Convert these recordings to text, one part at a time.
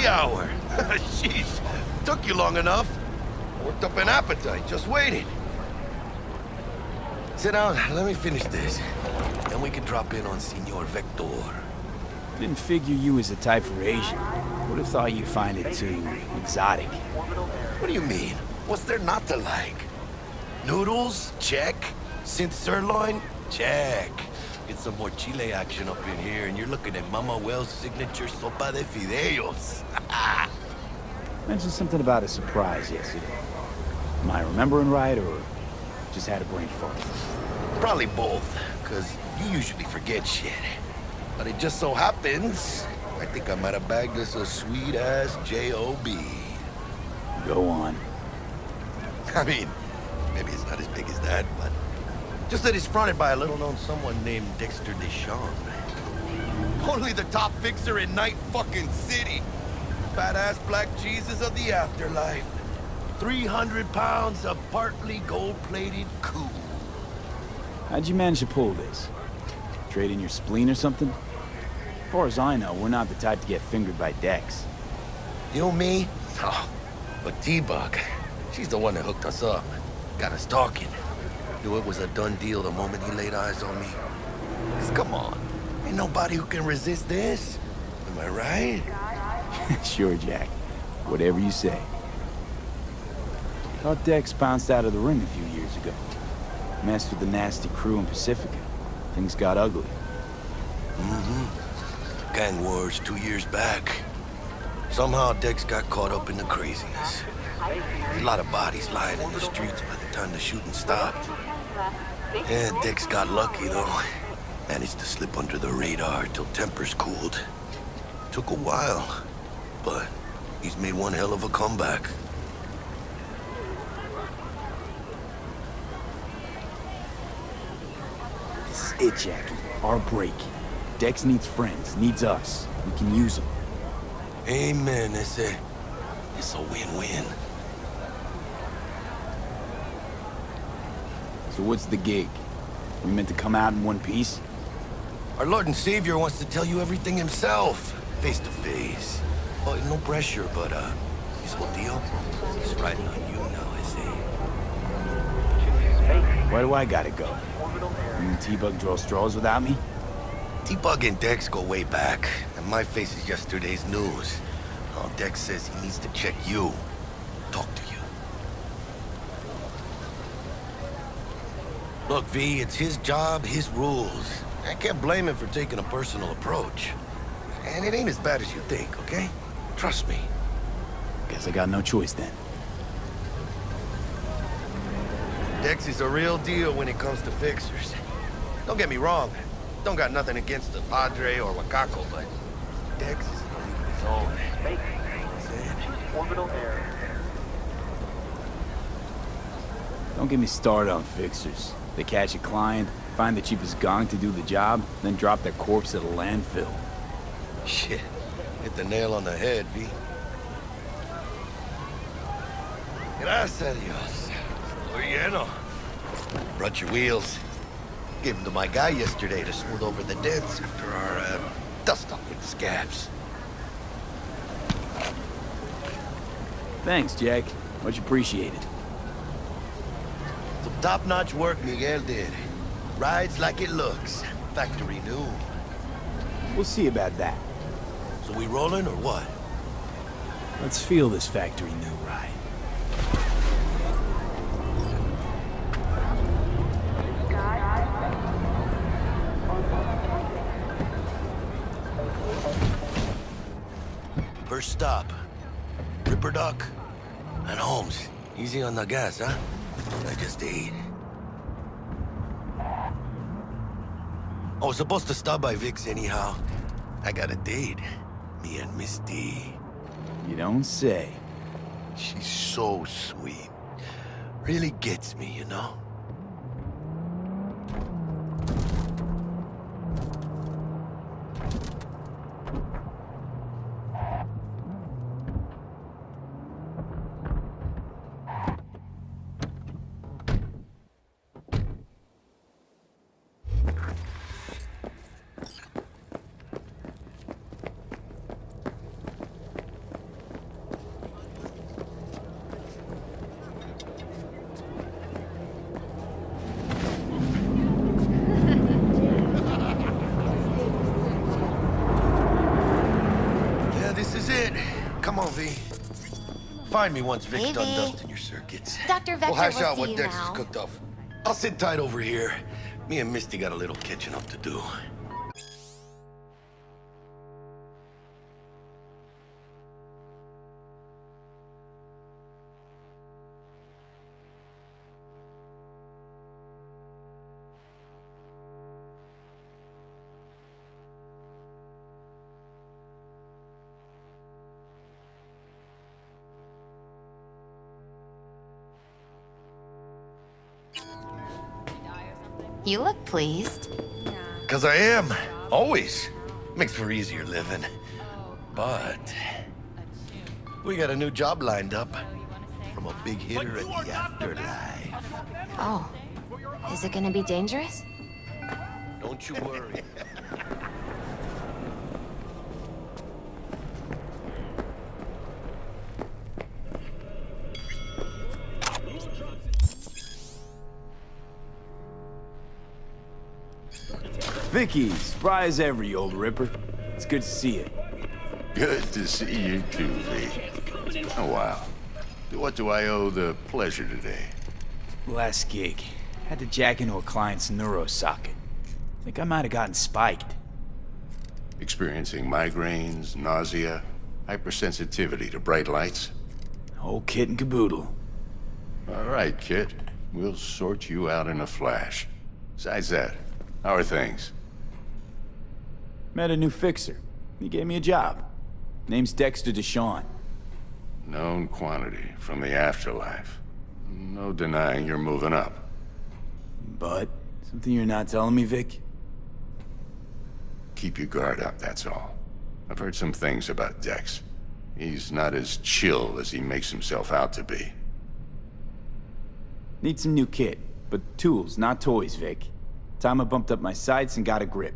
happy hour. Jeez, took you long enough. Worked up an appetite, just waiting. Sit down, let me finish this. Then we can drop in on Senor Vector. Didn't figure you was the type for Asian. Would have thought you'd find it too exotic. What do you mean? What's there not to like? Noodles? Check. Synth sirloin? Check. Get some more chile action up in here, and you're looking at Mama Wells' signature sopa de fideos. Mentioned something about a surprise yesterday. Am I remembering right, or just had a brain fart? Probably both, because you usually forget shit. But it just so happens, I think I might have bagged us a sweet-ass J.O.B. Go on. I mean, maybe it's not as big as that, but just that it's fronted by a little-known someone named Dexter Deshawn. Only the top fixer in Night fucking City. Fat-ass black Jesus of the afterlife. 300 pounds of partly gold-plated cool. How'd you manage to pull this? Trade in your spleen or something? As far as I know, we're not the type to get fingered by Dex. You know me? Oh, but T-Bug, she's the one that hooked us up. Got us talking. Knew it was a done deal the moment he laid eyes on me. 'Cause come on, ain't nobody who can resist this. Am I right? Sure, Jack. Whatever you say. Thought Dex bounced out of the ring a few years ago. Messed with the nasty crew in Pacifica. Things got ugly. Mm-hmm. Gang wars 2 years back. Somehow Dex got caught up in the craziness. A lot of bodies lying in the streets by the time the shooting stopped. Yeah, Dex got lucky, though. Managed to slip under the radar till tempers cooled. Took a while, but he's made one hell of a comeback. This is it, Jackie. Our break. Dex needs friends, needs us. We can use them. Amen, it's a win-win. So what's the gig? We meant to come out in one piece? Our Lord and Savior wants to tell you everything himself, face to face. Oh, no pressure, but, this whole deal, he's riding on you now, I say. Why do I gotta go? You and T-Bug draw straws without me? T-Bug and Dex go way back, and my face is yesterday's news. Oh, Dex says he needs to check you, talk to you. Look, V, it's his job, his rules. I can't blame him for taking a personal approach. And it ain't as bad as you think, okay? Trust me. Guess I got no choice then. Dex is a real deal when it comes to fixers. Don't get me wrong. Don't got nothing against the Padre or Wakako, but Dex is in a league of his own. Orbital error. Don't get me started on fixers. They catch a client, find the cheapest gong to do the job, then drop their corpse at a landfill. Shit. Hit the nail on the head, V. Gracias a Dios. Estoy lleno. Brought your wheels. Gave them to my guy yesterday to smooth over the dents after our, dust-up with the scabs. Thanks, Jack. Much appreciated. Some top-notch work Miguel did. Rides like it looks. Factory new. We'll see about that. So we rolling or what? Let's feel this factory new ride. First stop. Ripperdoc and Holmes. Easy on the gas, huh? I just ate. I was supposed to stop by Vic's anyhow. I got a date. Me and Miss D. You don't say. She's so sweet. Really gets me, you know? Find me once Vic's Hey, done Vic. dusting your circuits. Dr. Vector We'll hash will out see what you Dex has now. cooked up. I'll sit tight over here. Me and Misty got a little catching up to do. You look pleased. 'Cause I am. Always. Makes for easier living. But we got a new job lined up from a big hitter at the afterlife. Oh, is it gonna be dangerous? Don't you worry. Vicky, spry as ever, you old ripper. It's good to see you. Good to see you too, V. Oh, wow. What do I owe the pleasure today? Last gig. Had to jack into a client's neuro socket. Think I might have gotten spiked. Experiencing migraines, nausea, hypersensitivity to bright lights? Whole kit and caboodle. All right, kid. We'll sort you out in a flash. Besides that, how are things? Met a new fixer. He gave me a job. Name's Dexter Deshawn. Known quantity from the afterlife. No denying you're moving up. But, something you're not telling me, Vic? Keep your guard up, that's all. I've heard some things about Dex. He's not as chill as he makes himself out to be. Need some new kit, but tools, not toys, Vic. Time I bumped up my sights and got a grip.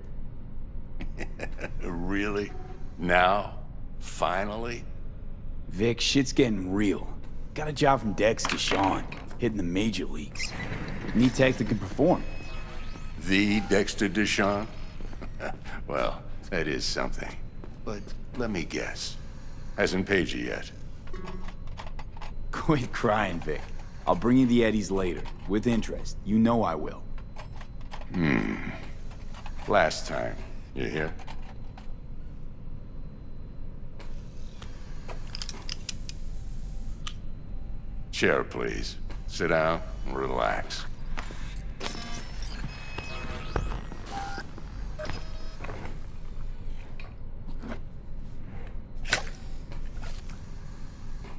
Really? Now? Finally? Vic, shit's getting real. Got a job from Dex Deshawn, hitting the major leagues. Need tech that can perform. The Dexter Deshawn? Well, that is something. But let me guess. Hasn't paid you yet. Quit crying, Vic. I'll bring you the eddies later, with interest. You know I will. Last time. You hear? Chair, please. Sit down and relax.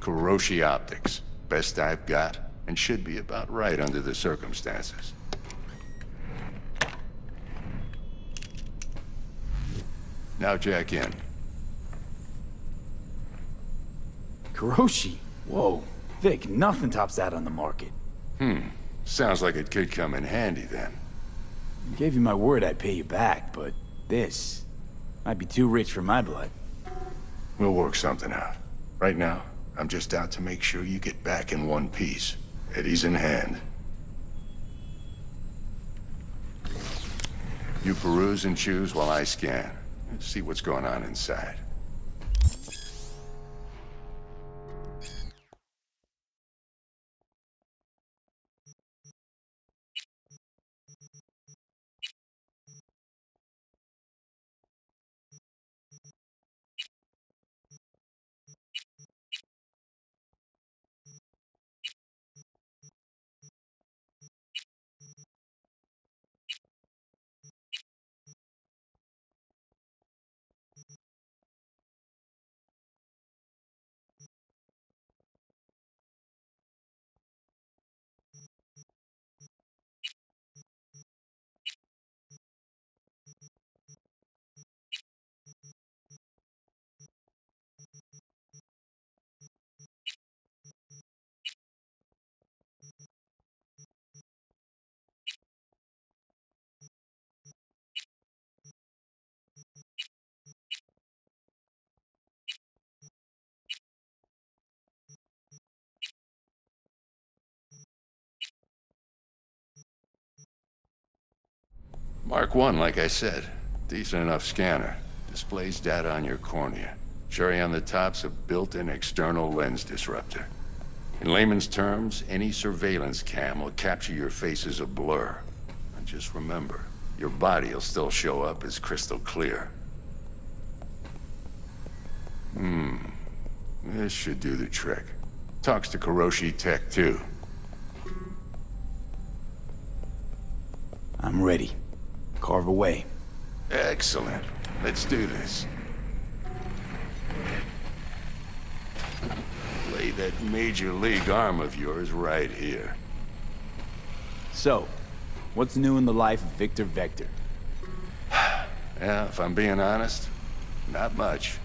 Kuroshi Optics. Best I've got, and should be about right under the circumstances. Now jack in. Kuroshi? Whoa. Vic, nothing tops that on the market. Sounds like it could come in handy then. Gave you my word I'd pay you back, but this might be too rich for my blood. We'll work something out. Right now, I'm just out to make sure you get back in one piece. Eddie's in hand. You peruse and choose while I scan. See what's going on inside. Mark 1, like I said. Decent enough scanner. Displays data on your cornea. Cherry on the top's a built-in external lens disruptor. In layman's terms, any surveillance cam will capture your face as a blur. And just remember, your body will still show up as crystal clear. This should do the trick. Talks to Kuroshi Tech, too. I'm ready. Carve away. Excellent. Let's do this. Lay that major league arm of yours right here. So, what's new in the life of Victor Vector? Yeah, if I'm being honest, not much.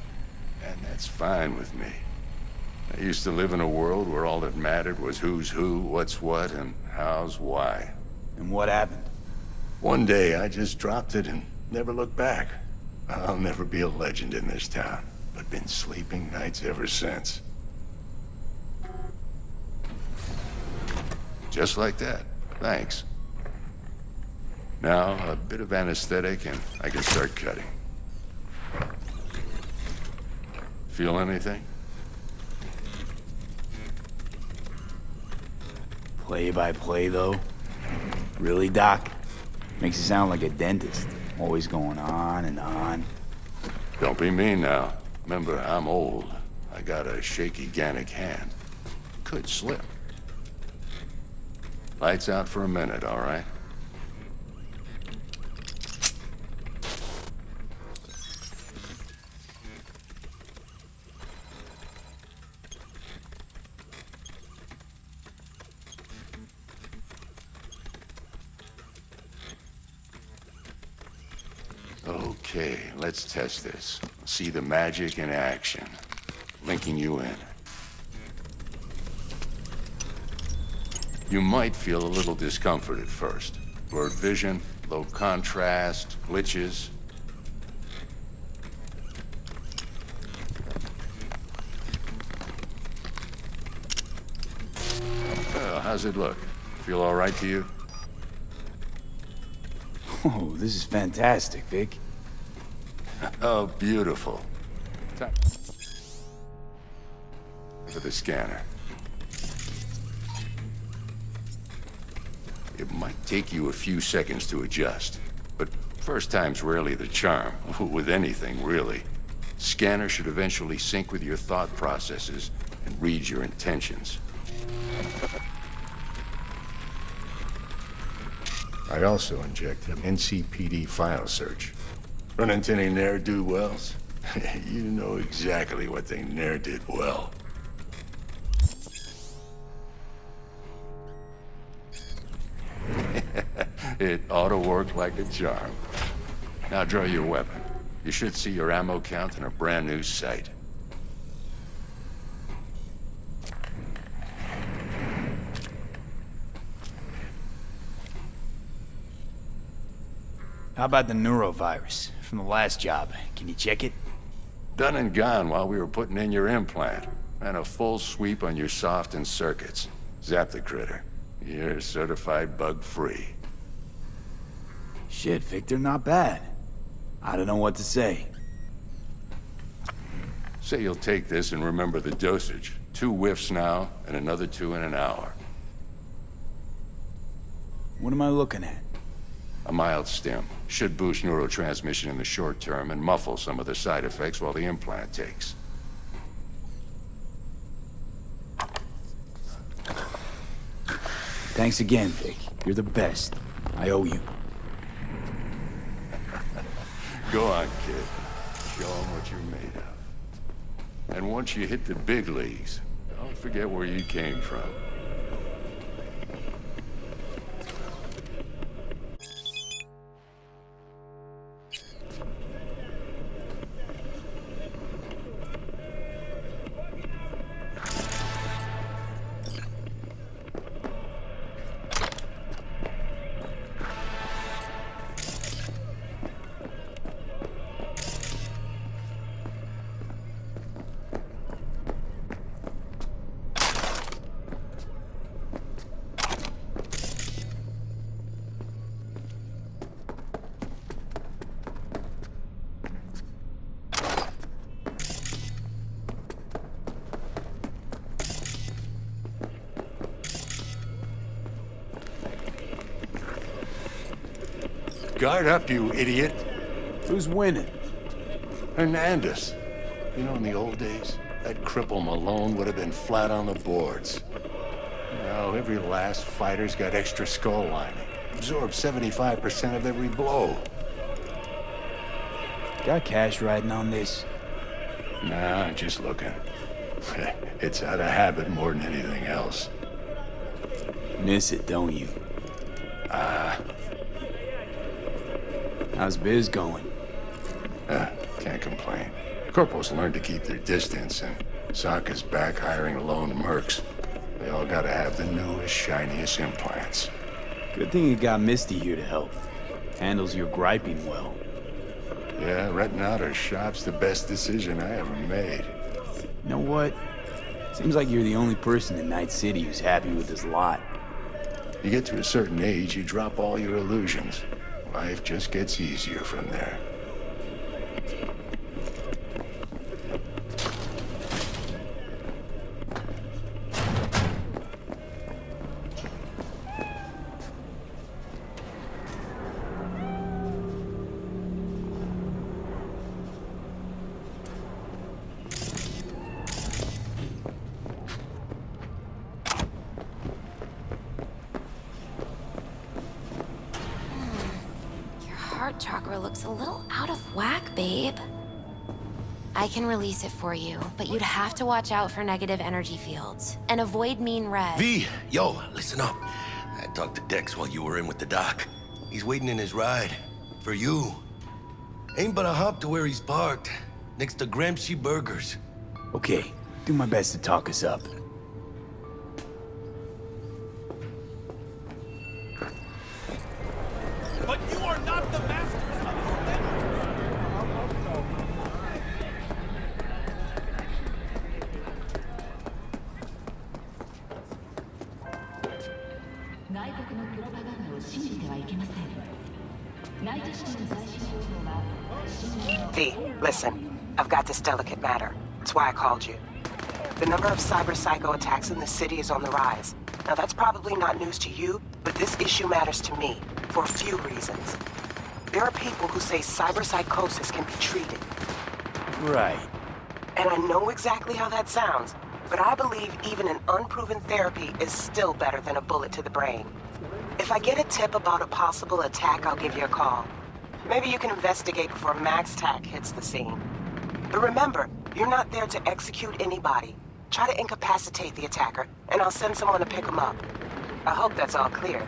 And that's fine with me. I used to live in a world where all that mattered was who's who, what's what, and how's why. And what happened? One day, I just dropped it and never looked back. I'll never be a legend in this town, but been sleeping nights ever since. Just like that. Thanks. Now, a bit of anesthetic and I can start cutting. Feel anything? Play by play, though? Really, Doc? Makes you sound like a dentist. Always going on and on. Don't be mean now. Remember, I'm old. I got a shaky Gannic hand. Could slip. Lights out for a minute, all right? Okay, let's test this. See the magic in action. Linking you in. You might feel a little discomfort at first. Blurred vision, low contrast, glitches. Well, how's it look? Feel all right to you? Oh, this is fantastic, Vic. Oh, beautiful. Time for the scanner. It might take you a few seconds to adjust, but first time's rarely the charm, with anything, really. Scanner should eventually sync with your thought processes and read your intentions. I also inject an NCPD file search. Run into any ne'er-do-wells? You know exactly what they ne'er did well. It ought to work like a charm. Now draw your weapon. You should see your ammo count in a brand new sight. How about the neurovirus from the last job? Can you check it? Done and gone while we were putting in your implant. And a full sweep on your soft and circuits. Zap the critter. You're certified bug-free. Shit, Victor, not bad. I don't know what to say. Say you'll take this and remember the dosage. 2 whiffs now, and another 2 in an hour. What am I looking at? A mild stim. Should boost neurotransmission in the short term and muffle some of the side effects while the implant takes. Thanks again, Vic. You're the best. I owe you. Go on, kid. Show them what you're made of. And once you hit the big leagues, don't forget where you came from. Guard up, you idiot. Who's winning? Hernandez. You know, in the old days, that cripple Malone would have been flat on the boards. Now, every last fighter's got extra skull lining. Absorbs 75% of every blow. Got cash riding on this? Nah, just looking. It's out of habit more than anything else. Miss it, don't you? How's biz going? Can't complain. Corporals learned to keep their distance, and Sokka's back hiring lone mercs. They all gotta have the newest, shiniest implants. Good thing you got Misty here to help. Handles your griping well. Yeah, renting out her shop's the best decision I ever made. You know what? Seems like you're the only person in Night City who's happy with his lot. You get to a certain age, you drop all your illusions. Life just gets easier from there. Heart chakra looks a little out of whack, babe. I can release it for you, but you'd have to watch out for negative energy fields and avoid mean red. V, yo, listen up. I talked to Dex while you were in with the doc. He's waiting in his ride. For you. Ain't but a hop to where he's parked. Next to Gramsci Burgers. Okay, do my best to talk us up. But you are not the masters of your memory. V, listen. I've got this delicate matter. That's why I called you. The number of cyber-psycho attacks in the city is on the rise. Now, that's probably not news to you, but this issue matters to me for a few reasons. There are people who say cyberpsychosis can be treated. Right. And I know exactly how that sounds, but I believe even an unproven therapy is still better than a bullet to the brain. If I get a tip about a possible attack, I'll give you a call. Maybe you can investigate before Max Tack hits the scene. But remember, you're not there to execute anybody. Try to incapacitate the attacker, and I'll send someone to pick him up. I hope that's all clear.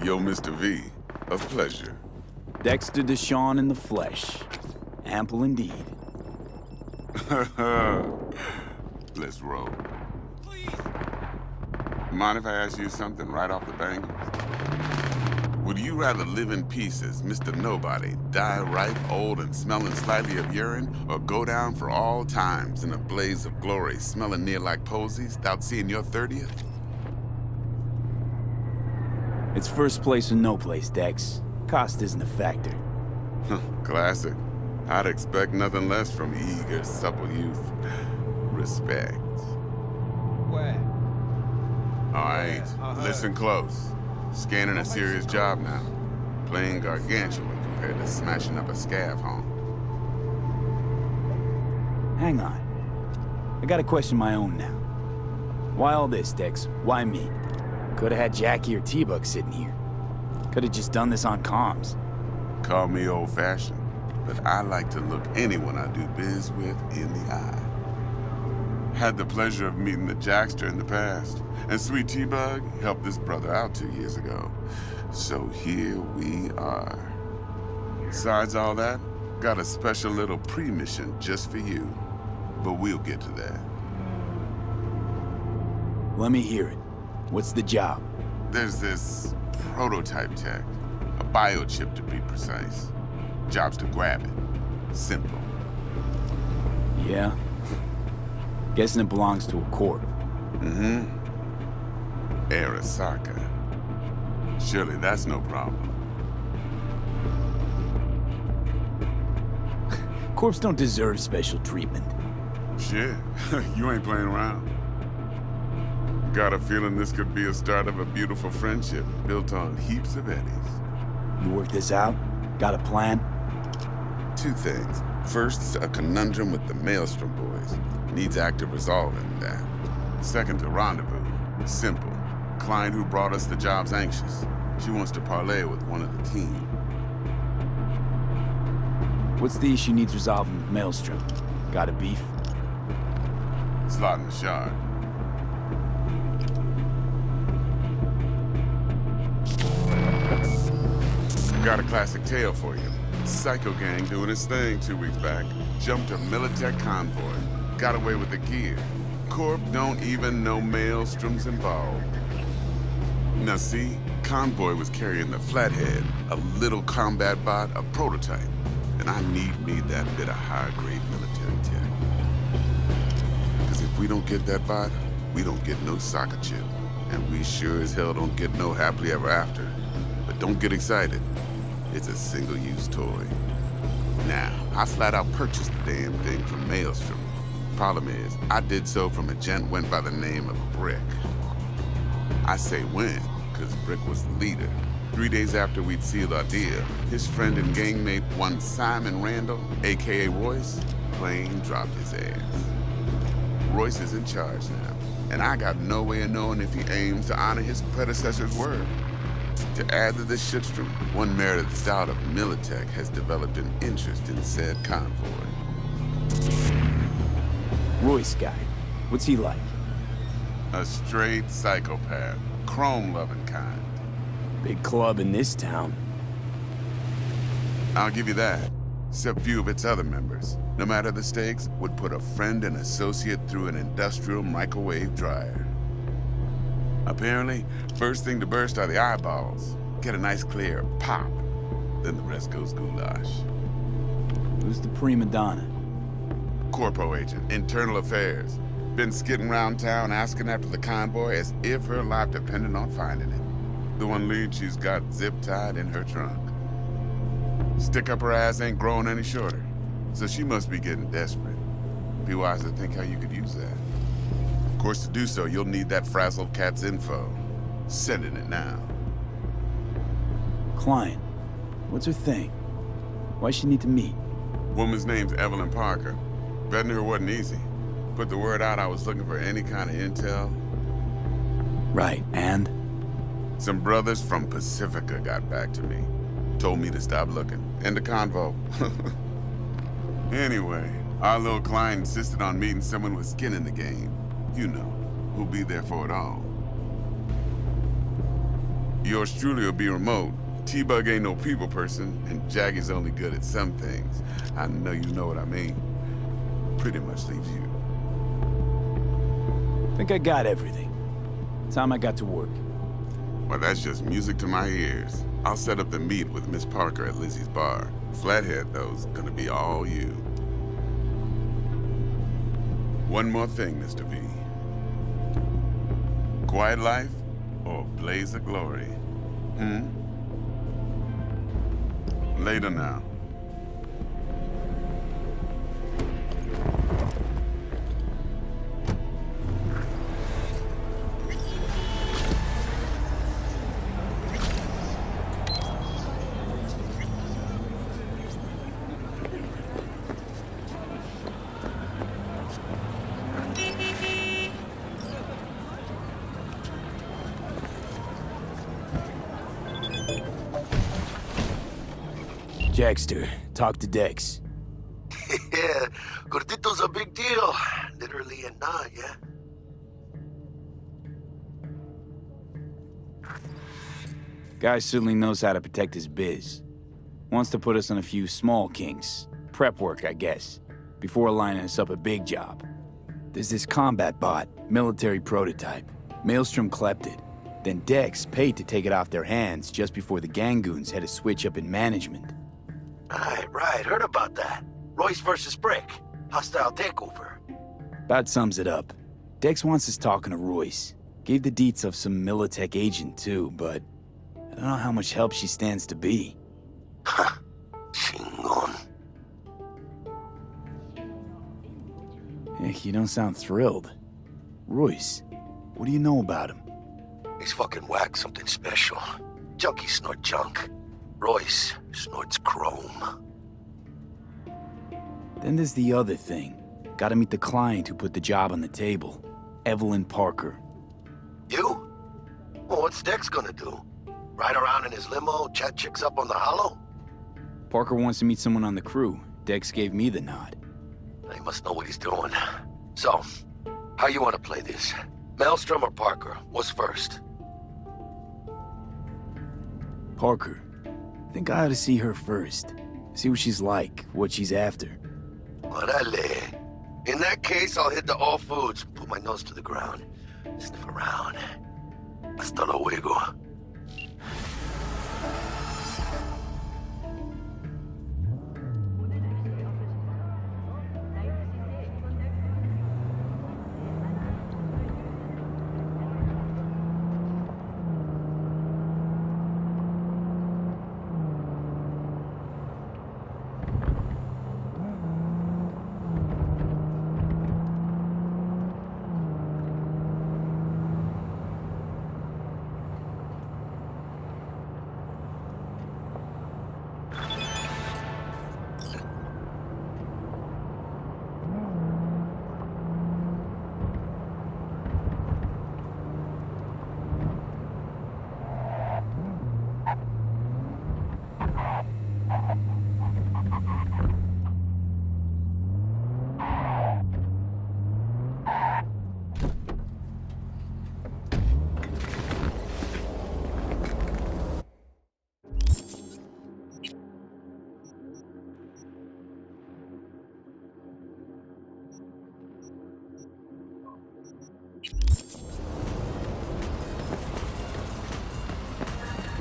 Yo, Mr. V, a pleasure. Dexter Deshawn in the flesh. Ample indeed. Let's roll. Please. Mind if I ask you something right off the bangles? Would you rather live in pieces, Mr. Nobody, die ripe, old, and smelling slightly of urine, or go down for all times in a blaze of glory, smelling near like posies, without seeing your 30th? It's first place or no place, Dex. Cost isn't a factor. Classic. I'd expect nothing less from eager, supple youth. Respect. Where? All right, listen close. Scanning a serious job now. Playing gargantuan compared to smashing up a scav home. Hang on. I got a question of my own now. Why all this, Dex? Why me? Could have had Jackie or T-Bug sitting here. Could have just done this on comms. Call me old-fashioned, but I like to look anyone I do biz with in the eye. Had the pleasure of meeting the Jackster in the past, and Sweet T-Bug helped this brother out 2 years ago. So here we are. Besides all that, got a special little pre-mission just for you. But we'll get to that. Let me hear it. What's the job? There's this prototype tech, a biochip to be precise. Job's to grab it. Simple. Yeah? Guessing it belongs to a corp. Mm-hmm. Arasaka. Surely that's no problem. Corps don't deserve special treatment. Shit, you ain't playing around. Got a feeling this could be a start of a beautiful friendship built on heaps of eddies. You work this out? Got a plan? Two things. First, a conundrum with the Maelstrom boys. Needs active resolving that. Second, a rendezvous. Simple. Client who brought us the job's anxious. She wants to parlay with one of the team. What's the issue needs resolving with Maelstrom? Got a beef? Slot in the shard. Got a classic tale for you. Psycho gang doing its thing 2 weeks back. Jumped a Militech convoy. Got away with the gear. Corp don't even know Maelstrom's involved. Now see, convoy was carrying the Flathead, a little combat bot, a prototype. And I need me that bit of high-grade military tech. Because if we don't get that bot, we don't get no soccer chip. And we sure as hell don't get no happily ever after. But don't get excited. It's a single-use toy. Now, I flat out purchased the damn thing from Maelstrom. Problem is, I did so from a gent went by the name of Brick. I say when, because Brick was the leader. 3 days after we'd sealed our deal, his friend and gangmate, one Simon Randall, aka Royce, plain dropped his ass. Royce is in charge now, and I got no way of knowing if he aims to honor his predecessor's word. To add to this shitstorm, one merited stout of Militech has developed an interest in said convoy. Royce guy. What's he like? A straight psychopath, chrome-loving kind. Big club in this town. I'll give you that. Except few of its other members, no matter the stakes, would put a friend and associate through an industrial microwave dryer. Apparently, first thing to burst are the eyeballs. Get a nice clear pop. Then the rest goes goulash. Who's the prima donna? Corpo agent, internal affairs. Been skidding around town asking after the convoy as if her life depended on finding it. The one lead she's got zip-tied in her trunk. Stick up her ass ain't growing any shorter, so she must be getting desperate. Be wise to think how you could use that. Of course, to do so, you'll need that frazzled cat's info. Sending it now. Client. What's her thing? Why's she need to meet? Woman's name's Evelyn Parker. Vetting her wasn't easy. Put the word out I was looking for any kind of intel. Right, and? Some brothers from Pacifica got back to me. Told me to stop looking. End the convo. Anyway, our little client insisted on meeting someone with skin in the game. You know, who'll be there for it all. Yours truly will be remote. T-Bug ain't no people person, and Jaggy's only good at some things. I know you know what I mean. Pretty much leaves you. Think I got everything. Time I got to work. Well, that's just music to my ears. I'll set up the meet with Miss Parker at Lizzie's bar. Flathead, though's gonna be all you. One more thing, Mr. V. Quiet life or blaze of glory? Later now. Jackster, talk to Dex. Yeah, Gordito's a big deal. Literally and not, yeah? Guy certainly knows how to protect his biz. Wants to put us on a few small kinks. Prep work, I guess. Before lining us up a big job. There's this combat bot, military prototype. Maelstrom clept it. Then Dex paid to take it off their hands just before the Gangoons had a switch up in management. Right. Heard about that. Royce versus Brick. Hostile takeover. About sums it up. Dex wants us talking to Royce. Gave the deets of some Militech agent too, but I don't know how much help she stands to be. Chingon. Heck, you don't sound thrilled. Royce, what do you know about him? He's fucking whack, something special. Junkies snort junk. Royce snorts chrome. Then there's the other thing. Gotta meet the client who put the job on the table. Evelyn Parker. You? Well, what's Dex gonna do? Ride around in his limo, chat chicks up on the hollow? Parker wants to meet someone on the crew. Dex gave me the nod. He must know what he's doing. So, how you want to play this? Maelstrom or Parker? What's first? Parker. I think I ought to see her first. See what she's like, what she's after. Orale. In that case, I'll hit the all foods, put my nose to the ground, sniff around. Hasta luego.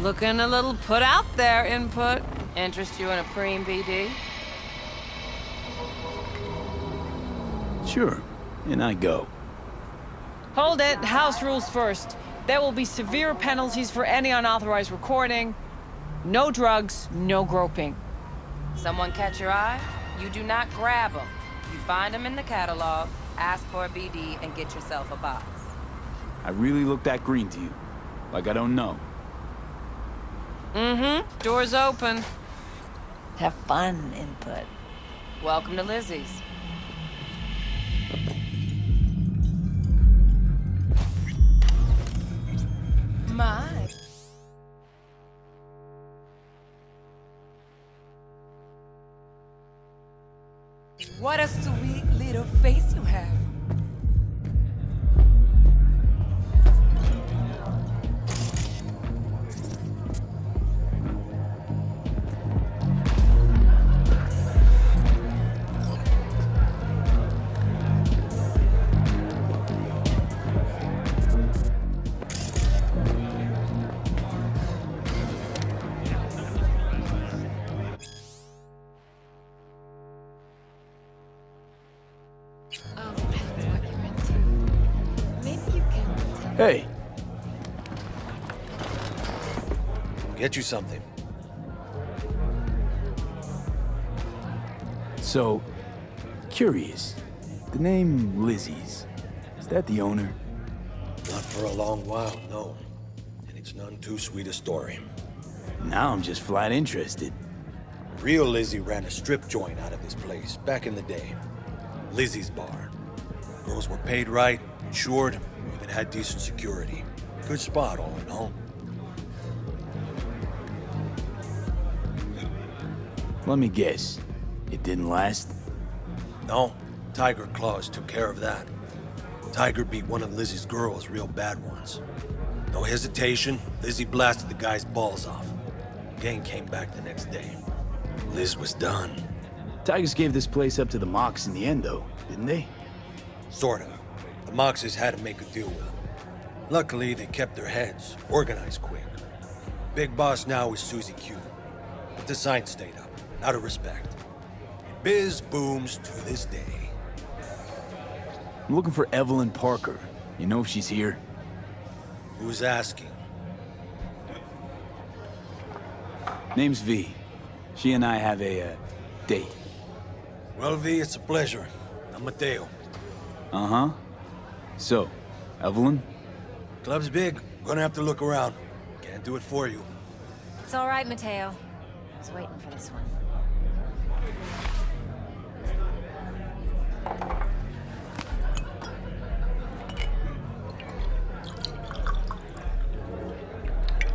Looking a little put out there, Input. Interest you in a preem BD? Sure, and I go. Hold it. House rules first. There will be severe penalties for any unauthorized recording. No drugs, no groping. Someone catch your eye? You do not grab them. You find them in the catalog, ask for a BD, and get yourself a box. I really look that green to you. Like I don't know. Mm-hmm. Door's open. Have fun, Input. Welcome to Lizzie's. My. What a sweet little face you have. Hey, Get you something. so, curious. The name Lizzie's, is that the owner? Not for a long while, no. And it's none too sweet a story. Now I'm just flat interested. Real Lizzie ran a strip joint out of this place back in the day. Lizzie's Bar. Girls were paid right, insured, even had decent security. Good spot, all in all. Let me guess. It didn't last? No, Tiger Claws took care of that. Tiger beat one of Lizzie's girls real bad once. No hesitation, Lizzie blasted the guy's balls off. Gang came back the next day. Liz was done. Tigers gave this place up to the Mox in the end, though, didn't they? Sort of. The Moxes had to make a deal with them. Luckily, they kept their heads, organized quick. Big boss now is Susie Q. But the sign stayed up, out of respect. And biz booms to this day. I'm looking for Evelyn Parker. You know if she's here? Who's asking? Name's V. She and I have a, date. Well, V, it's a pleasure. I'm Mateo. Uh-huh. So, Evelyn? Club's big. Gonna have to look around. Can't do it for you. It's all right, Mateo. I was waiting for this one.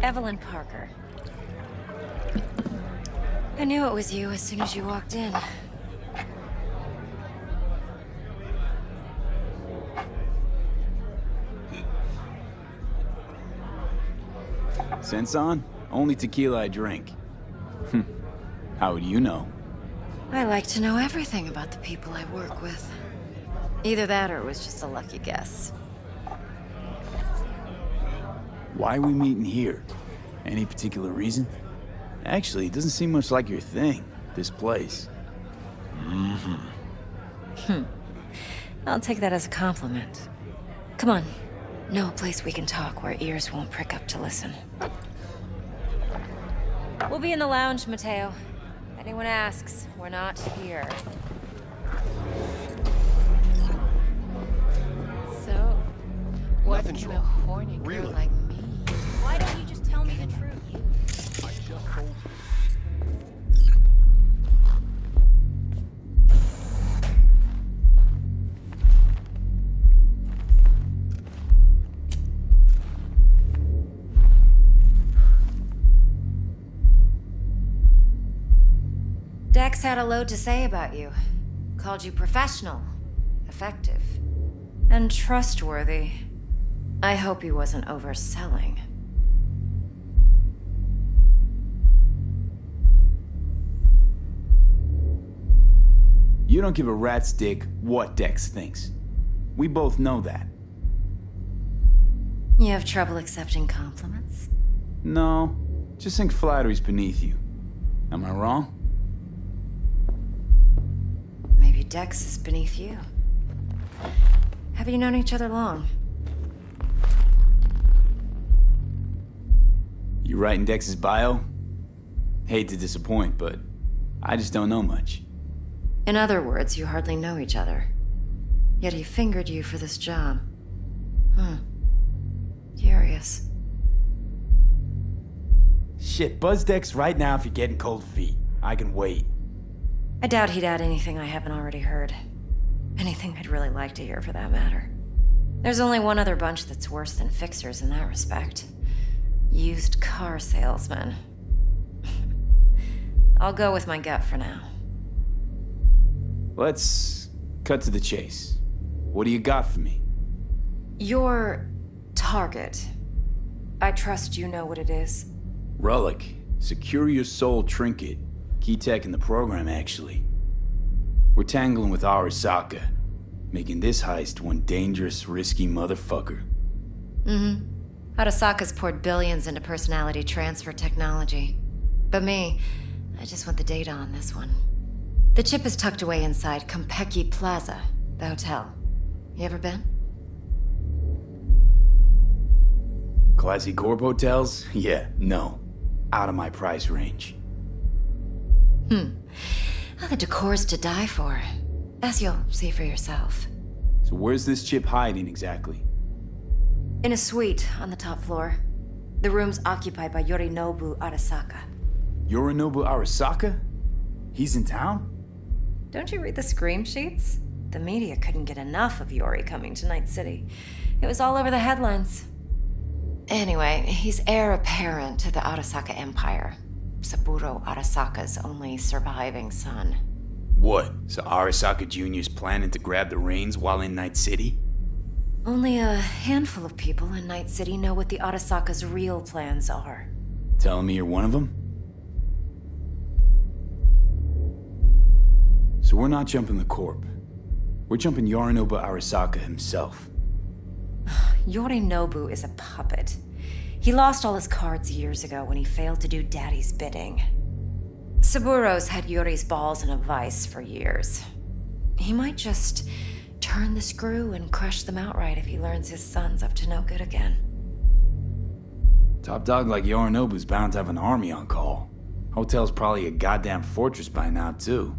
Evelyn Parker. I knew it was you as soon as you walked in. Sense on? Only tequila I drink. How would you know? I like to know everything about the people I work with. Either that or it was just a lucky guess. Why are we meeting here? Any particular reason? Actually, it doesn't seem much like your thing, this place. I'll take that as a compliment. Come on. Know a place we can talk where ears won't prick up to listen. We'll be in the lounge, Mateo. If anyone asks, we're not here. So, what Nothing's can a wrong. horny girl Really? like me? Why don't you just tell me the truth? I just told you. Dex had a load to say about you. Called you professional, effective, and trustworthy. I hope he wasn't overselling. You don't give a rat's dick what Dex thinks. We both know that. You have trouble accepting compliments? No, just think flattery's beneath you. Am I wrong? Maybe Dex is beneath you. Have you known each other long? You writing Dex's bio? Hate to disappoint, but I just don't know much. In other words, you hardly know each other. Yet he fingered you for this job. Curious. Shit, buzz Dex right now if you're getting cold feet. I can wait. I doubt he'd add anything I haven't already heard. Anything I'd really like to hear, for that matter. There's only one other bunch that's worse than fixers in that respect. Used car salesmen. I'll go with my gut for now. Let's cut to the chase. What do you got for me? Your target. I trust you know what it is. Relic. Secure your soul trinket. Key tech in the program, actually. We're tangling with Arasaka, making this heist one dangerous, risky motherfucker. Arasaka's poured billions into personality transfer technology. But me, I just want the data on this one. The chip is tucked away inside Compeki Plaza, the hotel. You ever been? Classy corp hotels? Yeah, no. Out of my price range. Well, the decor's to die for, as you'll see for yourself. So where's this chip hiding exactly? In a suite on the top floor. The room's occupied by Yorinobu Arasaka. Yorinobu Arasaka? He's in town? Don't you read the scream sheets? The media couldn't get enough of Yori coming to Night City. It was all over the headlines. Anyway, he's heir apparent to the Arasaka Empire. Saburo Arasaka's only surviving son. What? So Arasaka Jr.'s planning to grab the reins while in Night City? Only a handful of people in Night City know what the Arasaka's real plans are. Telling me you're one of them? So we're not jumping the Corp. We're jumping Yorinobu Arasaka himself. Yorinobu is a puppet. He lost all his cards years ago when he failed to do Daddy's bidding. Saburo's had Yori's balls in a vice for years. He might just turn the screw and crush them outright if he learns his son's up to no good again. Top dog like Yorinobu's bound to have an army on call. Hotel's probably a goddamn fortress by now, too.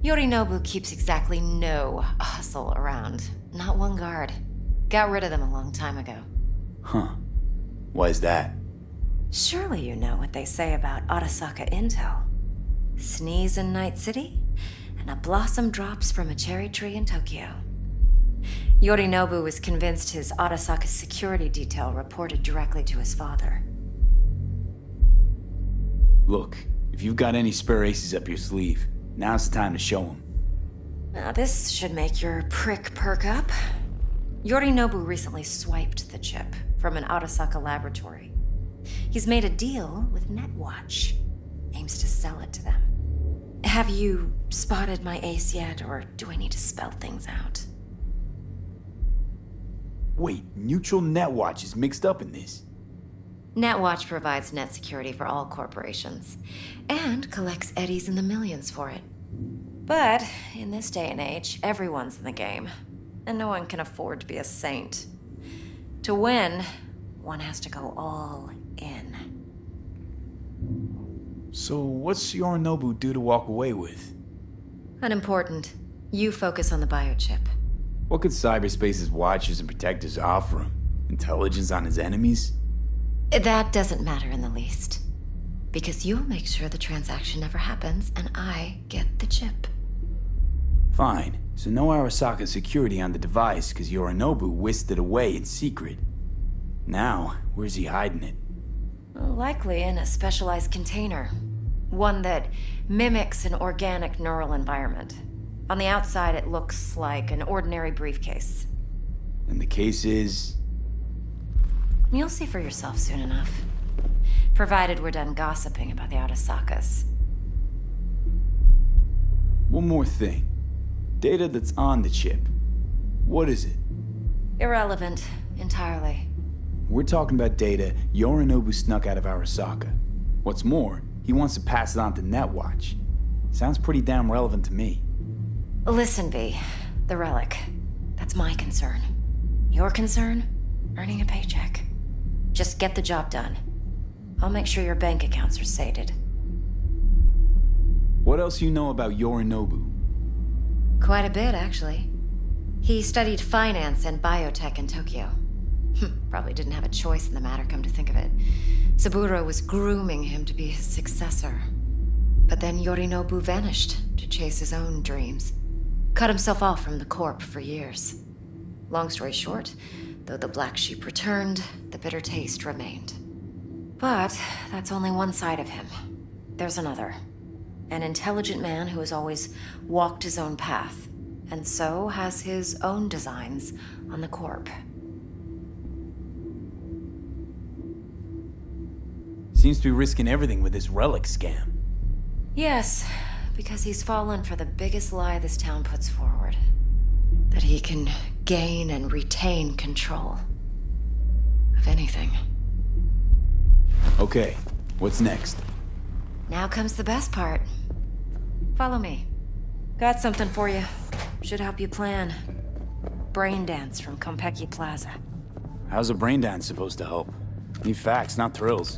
Yorinobu keeps exactly no hustle around. Not one guard. Got rid of them a long time ago. Huh. Why is that? Surely you know what they say about Arasaka intel. Sneeze in Night City, and a blossom drops from a cherry tree in Tokyo. Yorinobu was convinced his Arasaka security detail reported directly to his father. Look, if you've got any spare aces up your sleeve, now's the time to show them. Now this should make your prick perk up. Yorinobu recently swiped the chip from an Arasaka laboratory. He's made a deal with Netwatch. Aims to sell it to them. Have you spotted my ace yet, or do I need to spell things out? Wait, Neutral Netwatch is mixed up in this. Netwatch provides net security for all corporations, and collects eddies in the millions for it. But in this day and age, everyone's in the game, and no one can afford to be a saint. To win, one has to go all in. So what's Yorinobu due to walk away with? Unimportant. You focus on the biochip. What could cyberspace's watchers and protectors offer him? Intelligence on his enemies? That doesn't matter in the least. Because you'll make sure the transaction never happens, and I get the chip. Fine. So no Arasaka security on the device, because Yorinobu whisked it away in secret. Now, where's he hiding it? Likely in a specialized container. One that mimics an organic neural environment. On the outside, it looks like an ordinary briefcase. And the case is... You'll see for yourself soon enough. Provided we're done gossiping about the Arasakas. One more thing. Data that's on the chip. What is it? Irrelevant, entirely. We're talking about data Yorinobu snuck out of Arasaka. What's more, he wants to pass it on to Netwatch. Sounds pretty damn relevant to me. Listen, V. The relic. That's my concern. Your concern? Earning a paycheck. Just get the job done. I'll make sure your bank accounts are sated. What else you know about Yorinobu? Quite a bit, actually. He studied finance and biotech in Tokyo. Probably didn't have a choice in the matter, come to think of it. Saburo was grooming him to be his successor. But then Yorinobu vanished to chase his own dreams. Cut himself off from the Corp for years. Long story short, though the black sheep returned, the bitter taste remained. But that's only one side of him. There's another. An intelligent man who has always walked his own path, and so has his own designs on the Corp. Seems to be risking everything with this relic scam. Yes, because he's fallen for the biggest lie this town puts forward. That he can gain and retain control of anything. Okay, what's next? Now comes the best part. Follow me. Got something for you. Should help you plan. Brain dance from Konpeki Plaza. How's a brain dance supposed to help? Need facts, not thrills.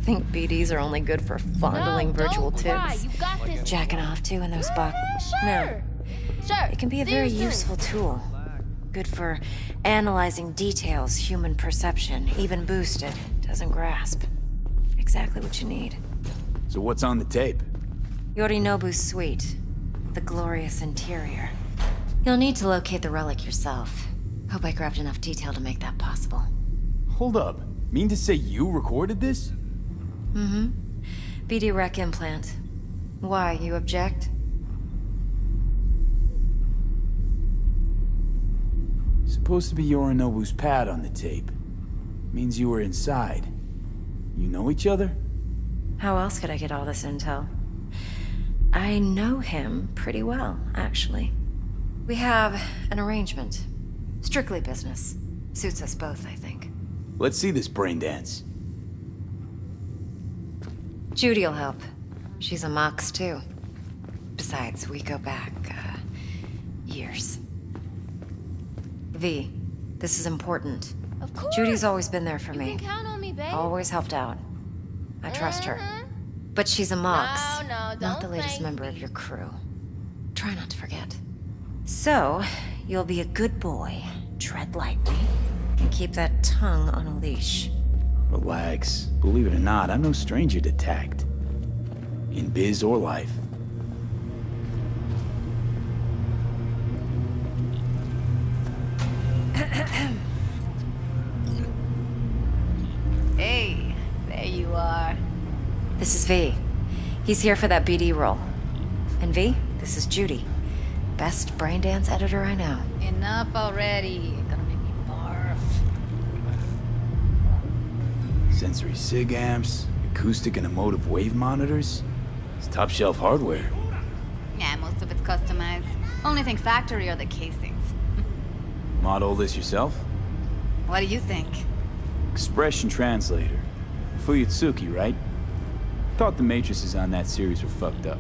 I think BDs are only good for fondling virtual tits. Jacking off to in those boxes. No. Sure. It can be a very useful tool. Good for analyzing details human perception, even boosted, doesn't grasp. Exactly what you need. So what's on the tape? Yorinobu's suite. The glorious interior. You'll need to locate the relic yourself. Hope I grabbed enough detail to make that possible. Hold up. Mean to say you recorded this? Mm-hmm. BD rec implant. Why, you object? Supposed to be Yorinobu's pad on the tape. Means you were inside. You know each other? How else could I get all this intel? I know him pretty well, actually. We have an arrangement. Strictly business. Suits us both, I think. Let's see this brain dance. Judy'll help. She's a mox, too. Besides, we go back, years. V, this is important. Of course. Judy's always been there for me. You can count on me, babe. Always helped out. I trust her. But she's a Mox. No, not don't the latest thank member me. of your crew. Try not to forget. So, you'll be a good boy, tread lightly, and keep that tongue on a leash. Relax. Believe it or not, I'm no stranger to tact. In biz or life. Hey, there you are. This is V. He's here for that BD role. And V, this is Judy. Best braindance editor I know. Enough already. Gonna make me barf. Sensory SIG amps, acoustic and emotive wave monitors. It's top shelf hardware. Yeah, most of it's customized. Only thing factory are the casings. Model this yourself? What do you think? Expression translator. Fuyutsuki, right? Thought the matrices on that series were fucked up.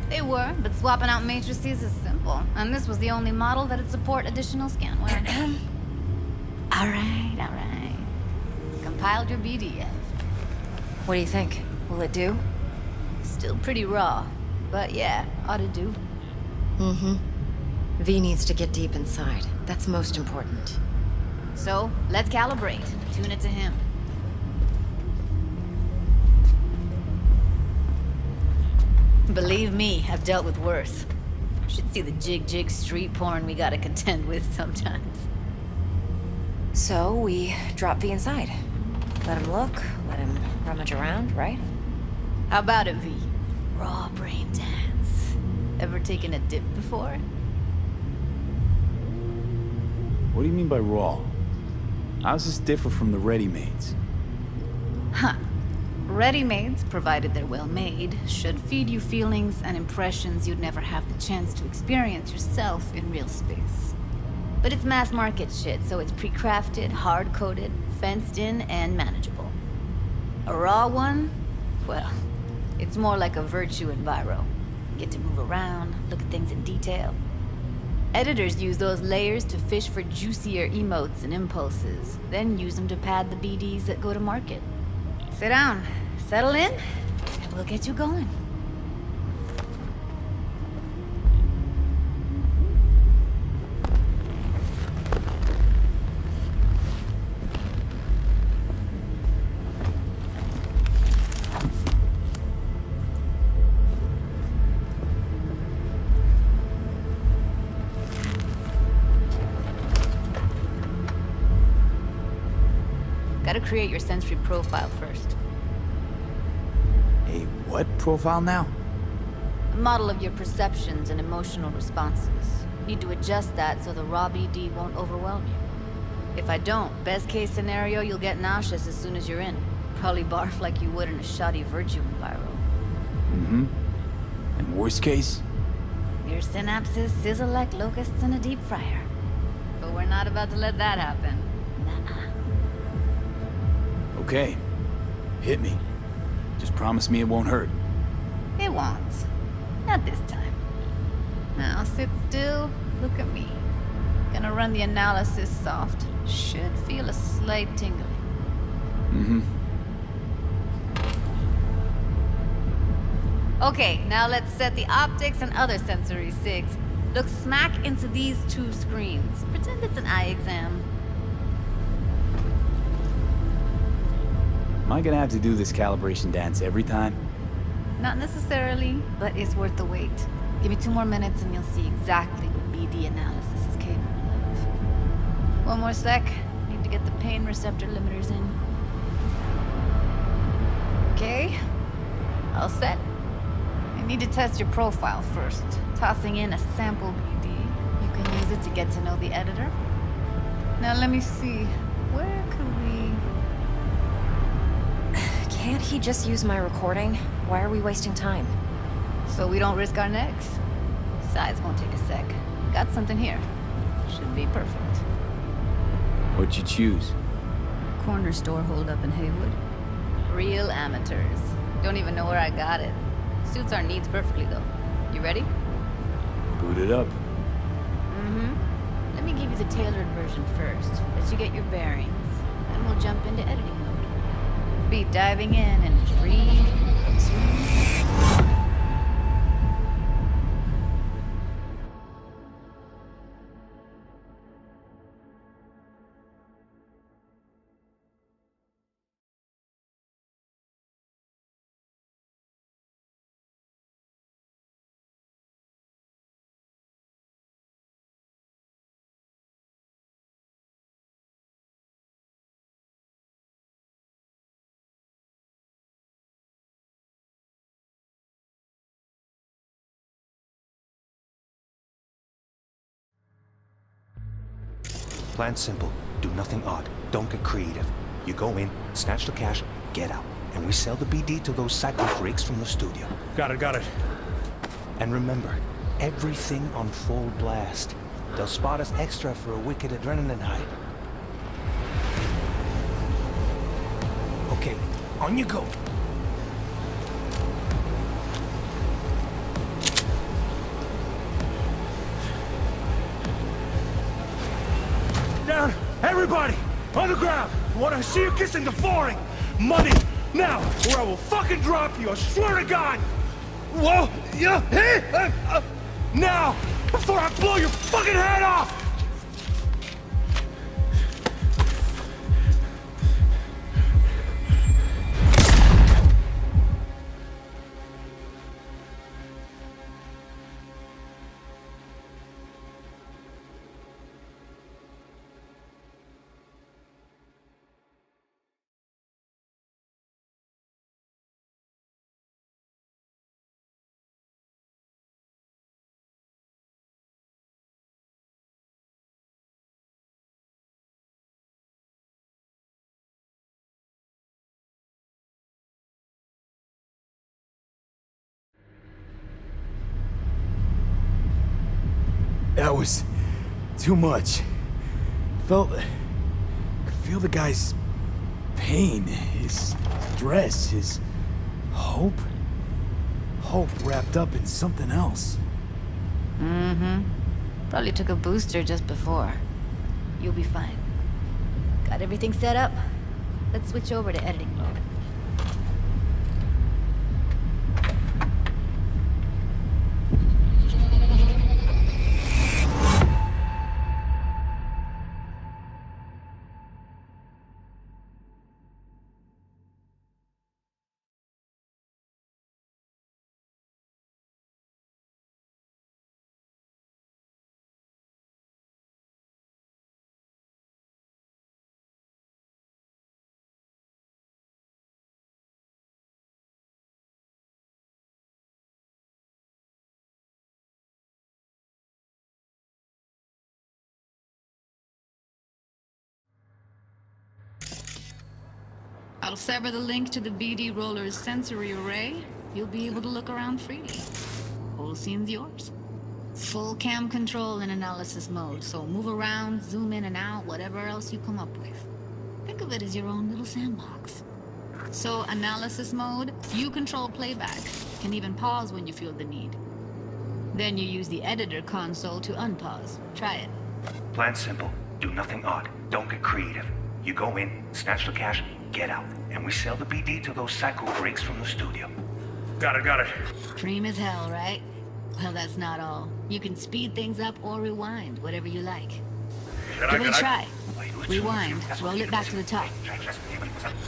They were, but swapping out matrices is simple. And this was the only model that'd support additional scanware. Alright. Compiled your BDF. What do you think? Will it do? Still pretty raw. But yeah, ought to do. Mm-hmm. V needs to get deep inside. That's most important. So, let's calibrate. Tune it to him. Believe me, I've dealt with worse. Should see the jig street porn we gotta contend with sometimes. So, we drop V inside. Let him look, let him rummage around, right? How about it, V? Raw brain dance. Ever taken a dip before? What do you mean by raw? How's this differ from the ready-mades? Huh. Ready-mades, provided they're well made, should feed you feelings and impressions you'd never have the chance to experience yourself in real space. But it's mass market shit, so it's pre-crafted, hard-coded, fenced in, and manageable. A raw one? Well, it's more like a virtue enviro. Get to move around, look at things in detail. Editors use those layers to fish for juicier emotes and impulses, then use them to pad the BDs that go to market. Sit down, settle in, and we'll get you going. Gotta create your sensory profile first. A what profile now? A model of your perceptions and emotional responses. Need to adjust that so the raw BD won't overwhelm you. If I don't, best case scenario, you'll get nauseous as soon as you're in. Probably barf like you would in a shoddy virtue enviro. Mm-hmm. And worst case? Your synapses sizzle like locusts in a deep fryer. But we're not about to let that happen. Nuh-uh. Okay. Hit me. Just promise me it won't hurt. It won't. Not this time. Now sit still, look at me. Gonna run the analysis soft. Should feel a slight tingling. Mm-hmm. Okay, now let's set the optics and other sensory SIGs. Look smack into these two screens. Pretend it's an eye exam. Am I gonna have to do this calibration dance every time? Not necessarily, but it's worth the wait. Give me 2 more minutes and you'll see exactly what BD analysis is capable of. 1 more sec. Need to get the pain receptor limiters in. Okay. All set. I need to test your profile first. Tossing in a sample BD. You can use it to get to know the editor. Now let me see. Where could we... Can't he just use my recording? Why are we wasting time? So we don't risk our necks. Besides, won't take a sec. Got something here. Should be perfect. What'd you choose? Corner store holdup in Haywood. Real amateurs. Don't even know where I got it. Suits our needs perfectly, though. You ready? Boot it up. Mm-hmm. Let me give you the tailored version first. Let you get your bearings. Then we'll jump into editing mode. Be diving in 3, 2... Plan simple. Do nothing odd. Don't get creative. You go in, snatch the cash, get out. And we sell the BD to those psycho freaks from the studio. Got it. And remember, everything on full blast. They'll spot us extra for a wicked adrenaline high. Okay, on you go. Down! Everybody! On the ground! I want to see you kissing the flooring! Money! Now! Or I will fucking drop you! I swear to God! Whoa! Yeah! Hey! Now! Before I blow your fucking head off! That was too much. Could feel the guy's pain, his stress, his hope. Hope wrapped up in something else. Mm-hmm. Probably took a booster just before. You'll be fine. Got everything set up? Let's switch over to editing mode. I'll sever the link to the BD Roller's sensory array. You'll be able to look around freely. Whole scene's yours. Full cam control in analysis mode, so move around, zoom in and out, whatever else you come up with. Think of it as your own little sandbox. So, analysis mode, you control playback. Can even pause when you feel the need. Then you use the editor console to unpause. Try it. Plan simple. Do nothing odd. Don't get creative. You go in, snatch the cash, get out. And we sell the BD to those psycho freaks from the studio. Got it. Cream as hell, right? Well, that's not all. You can speed things up or rewind, whatever you like. Give it a try. Rewind, roll it back to the top.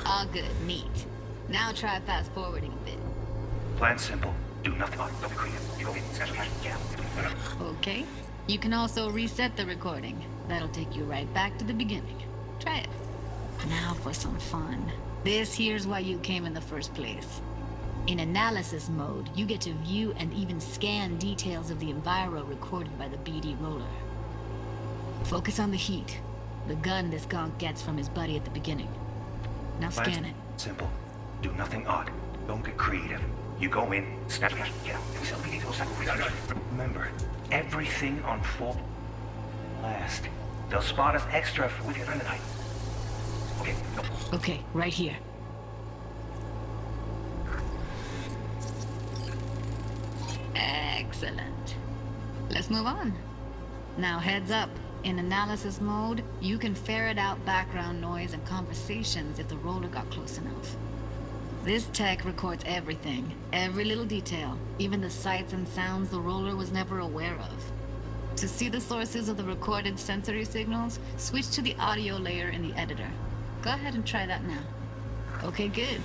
All good, neat. Now try fast forwarding a bit. Plan simple. Do nothing odd. Don't get creative. You go in, snatch the cash, get out. Okay. You can also reset the recording. That'll take you right back to the beginning. Try it. Now for some fun. This here's why you came in the first place. In analysis mode, you get to view and even scan details of the enviro recorded by the BD roller. Focus on the heat, the gun this gonk gets from his buddy at the beginning. Now scan it. Simple. Do nothing odd. Don't get creative. You go in, snatch cash, get out. We sell BD to those psycho freaks. Remember, everything on full blast. They'll spot us extra for with you in the night. Okay, go. Okay, right here. Excellent. Let's move on. Now heads up. In analysis mode, you can ferret out background noise and conversations if the roller got close enough. This tech records everything, every little detail, even the sights and sounds the roller was never aware of. To see the sources of the recorded sensory signals, switch to the audio layer in the editor. Go ahead and try that now. Okay, good.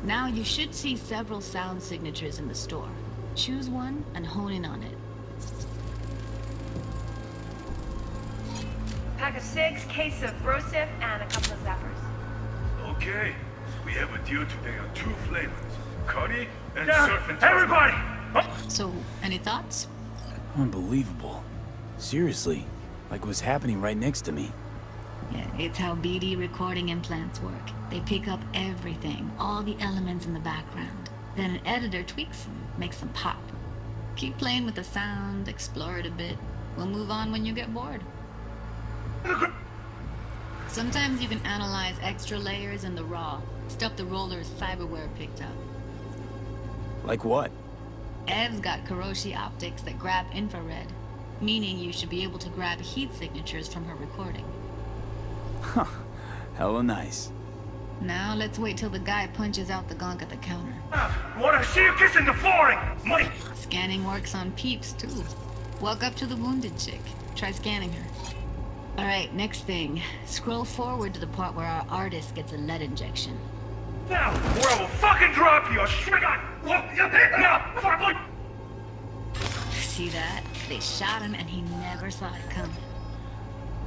Now you should see several sound signatures in the store. Choose one and hone in on it. Pack of 6, case of Brosif, and a couple of zappers. Okay, we have a deal today on 2 flavors, Cuddy and Down. Surf and Everybody! So, any thoughts? Unbelievable. Seriously, like what's happening right next to me. Yeah, it's how BD recording implants work. They pick up everything, all the elements in the background. Then an editor tweaks them, makes them pop. Keep playing with the sound, explore it a bit. We'll move on when you get bored. Sometimes you can analyze extra layers in the raw, stuff the roller's cyberware picked up. Like what? Ev's got Kiroshi optics that grab infrared, meaning you should be able to grab heat signatures from her recording. Huh. Hella nice. Now let's wait till the guy punches out the gunk at the counter. Wanna see you kissing the flooring? Money! Scanning works on peeps, too. Walk up to the wounded chick. Try scanning her. Alright, next thing. Scroll forward to the part where our artist gets a lead injection. Now, or I will fucking drop you! Now, See that? They shot him and he never saw it coming.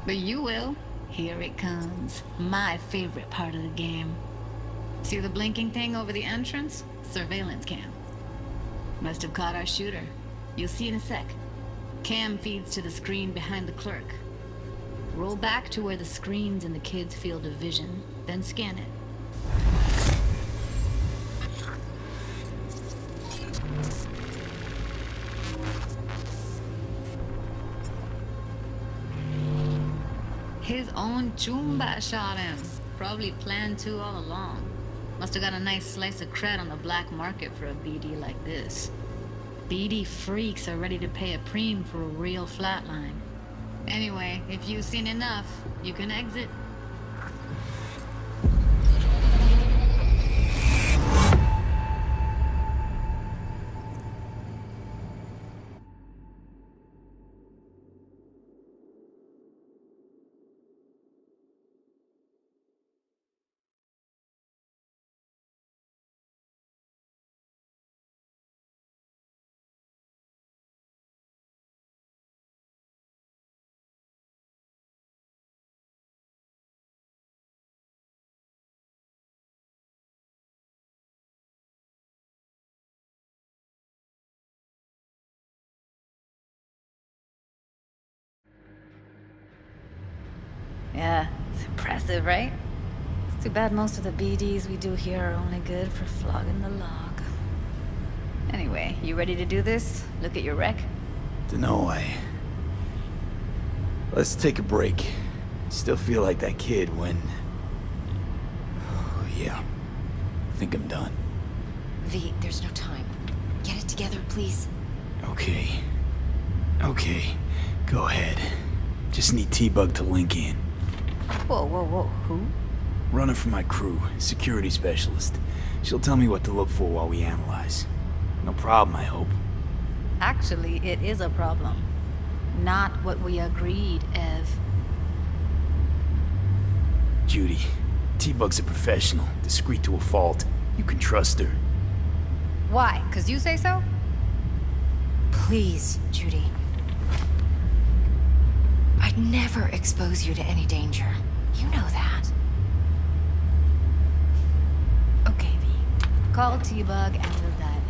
But you will. Here it comes. My favorite part of the game. See the blinking thing over the entrance? Surveillance cam. Must have caught our shooter. You'll see in a sec. Cam feeds to the screen behind the clerk. Roll back to where the screen's in the kid's field of vision, then scan it. His own Chumba shot him. Probably planned to all along. Must have got a nice slice of cred on the black market for a BD like this. BD freaks are ready to pay a preem for a real flatline. Anyway, if you've seen enough, you can exit. Yeah, it's impressive, right? It's too bad most of the BDs we do here are only good for flogging the log. Anyway, you ready to do this? Look at your wreck? Dunno, Let's take a break. Still feel like that kid when... Oh, yeah. I think I'm done. V, there's no time. Get it together, please. Okay. Okay. Go ahead. Just need T-Bug to link in. Whoa, whoa, whoa. Who? Running for my crew, security specialist. She'll tell me what to look for while we analyze. No problem, I hope. Actually, it is a problem. Not what we agreed, Ev. Judy, T-Bug's a professional, discreet to a fault. You can trust her. Why? 'Cause you say so? Please, Judy. I'd never expose you to any danger. You know that. Okay, V. Call T-Bug and we'll dive